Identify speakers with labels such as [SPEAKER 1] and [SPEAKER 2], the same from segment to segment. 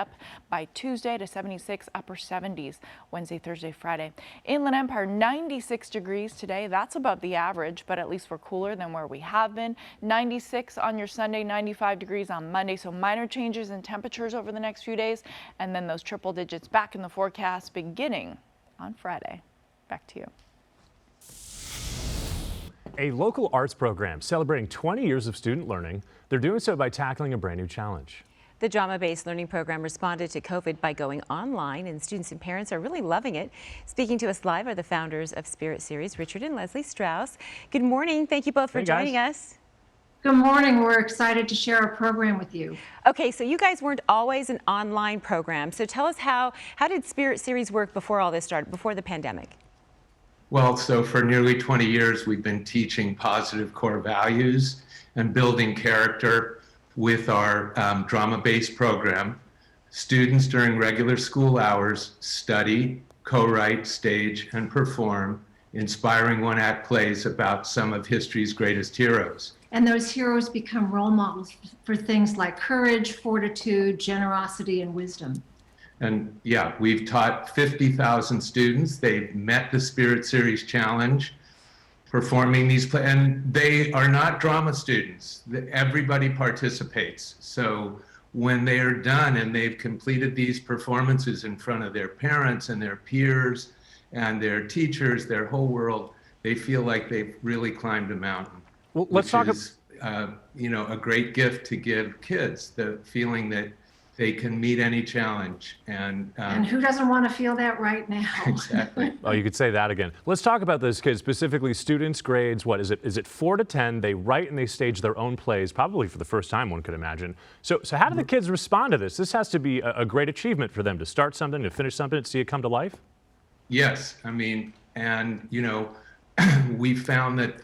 [SPEAKER 1] up by Tuesday to 76, upper 70s Wednesday, Thursday, Friday. Inland Empire, 96 degrees today. That's above the average, but at least we're cooler than where we have been. 96 on your Sunday, 95 degrees on Monday. So minor changes in temperatures over the next few days, and then those triple digits back in the forecast beginning on Friday. Back to you.
[SPEAKER 2] A local arts program celebrating 20 years of student learning. They're doing so by tackling a brand new challenge.
[SPEAKER 3] The drama-based learning program responded to COVID by going online, and students and parents are really loving it. Speaking to us live are the founders of Spirit Series, Richard and Leslie Strauss. Good morning. Thank you both for joining us.
[SPEAKER 4] Good morning. We're excited to share our program with you.
[SPEAKER 3] Okay, so you guys weren't always an online program. So tell us how did Spirit Series work before all this started, before the pandemic?
[SPEAKER 5] Well, so for nearly 20 years, we've been teaching positive core values and building character with our drama-based program. Students during regular school hours study, co-write, stage, and perform inspiring one-act plays about some of history's greatest heroes.
[SPEAKER 4] And those heroes become role models for things like courage, fortitude, generosity, and wisdom.
[SPEAKER 5] And yeah, we've taught 50,000 students. They've met the Spirit Series challenge, performing these plays, and they are not drama students. Everybody participates. So when they are done and they've completed these performances in front of their parents and their peers and their teachers, their whole world, they feel like they've really climbed a mountain.
[SPEAKER 2] Well, let's talk
[SPEAKER 5] about, a great gift to give kids, the feeling that they can meet any challenge. And
[SPEAKER 4] who doesn't want to feel that right now?
[SPEAKER 5] Exactly.
[SPEAKER 2] Oh, you could say that again. Let's talk about those kids, specifically students, grades. What is it? Is it 4 to 10? They write and they stage their own plays, probably for the first time, one could imagine. So how do the kids respond to this? This has to be a great achievement for them to start something, to finish something, to see it come to life.
[SPEAKER 5] Yes, I mean, and we found that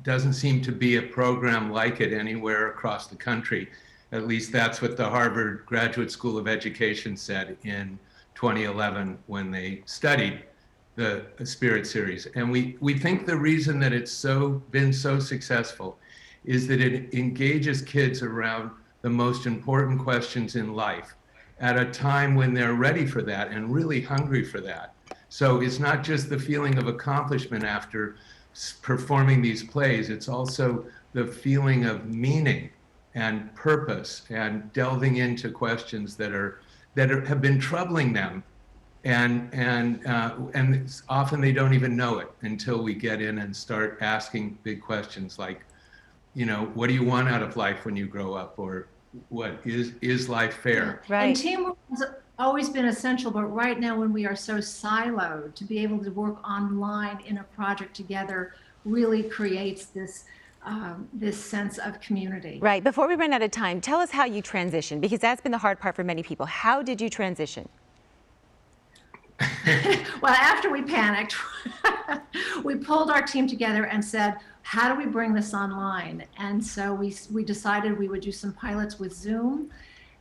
[SPEAKER 5] doesn't seem to be a program like it anywhere across the country. At least that's what the Harvard Graduate School of Education said in 2011 when they studied the Spirit Series. And we think the reason that it's been so successful is that it engages kids around the most important questions in life at a time when they're ready for that and really hungry for that. So it's not just the feeling of accomplishment after performing these plays, it's also the feeling of meaning and purpose and delving into questions that have been troubling them, and often they don't even know it until we get in and start asking big questions like, what do you want out of life when you grow up, or what is life fair?
[SPEAKER 3] Right.
[SPEAKER 4] And teamwork has always been essential, but right now when we are so siloed, to be able to work online in a project together really creates this sense of community.
[SPEAKER 3] Right. Before we run out of time, tell us how you transitioned, because that's been the hard part for many people. How did you transition?
[SPEAKER 4] Well, after we panicked, we pulled our team together and said, how do we bring this online? And so we decided we would do some pilots with Zoom,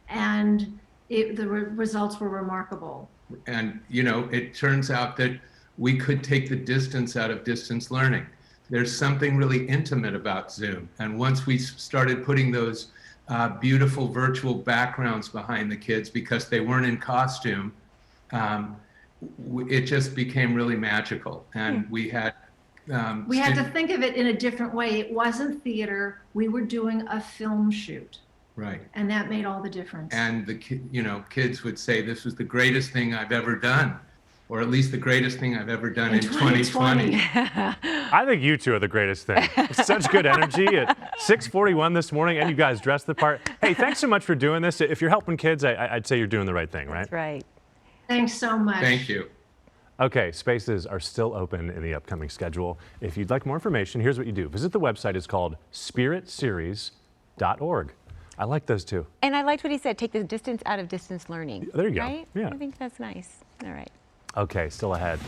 [SPEAKER 4] and the results were remarkable.
[SPEAKER 5] And, it turns out that we could take the distance out of distance learning. There's something really intimate about Zoom. And once we started putting those beautiful virtual backgrounds behind the kids because they weren't in costume, it just became really magical. And we had to think of it in a different way. It wasn't theater. We were doing a film shoot. Right.
[SPEAKER 4] And that made all the difference.
[SPEAKER 5] And kids would say, this was the greatest thing I've ever done, or at least the greatest thing I've ever done in 2020.
[SPEAKER 2] I think you two are the greatest thing. Such good energy at 6:41 this morning, and you guys dressed the part. Hey, thanks so much for doing this. If you're helping kids, I'd say you're doing the right thing, right?
[SPEAKER 3] That's right.
[SPEAKER 4] Thanks so much.
[SPEAKER 5] Thank you.
[SPEAKER 2] Okay, spaces are still open in the upcoming schedule. If you'd like more information, here's what you do. Visit the website. It's called spiritseries.org. I like those two.
[SPEAKER 3] And I liked what he said, take the distance out of distance learning.
[SPEAKER 2] There you go.
[SPEAKER 3] Right?
[SPEAKER 2] Yeah.
[SPEAKER 3] I think that's nice. All right.
[SPEAKER 2] Okay, still ahead.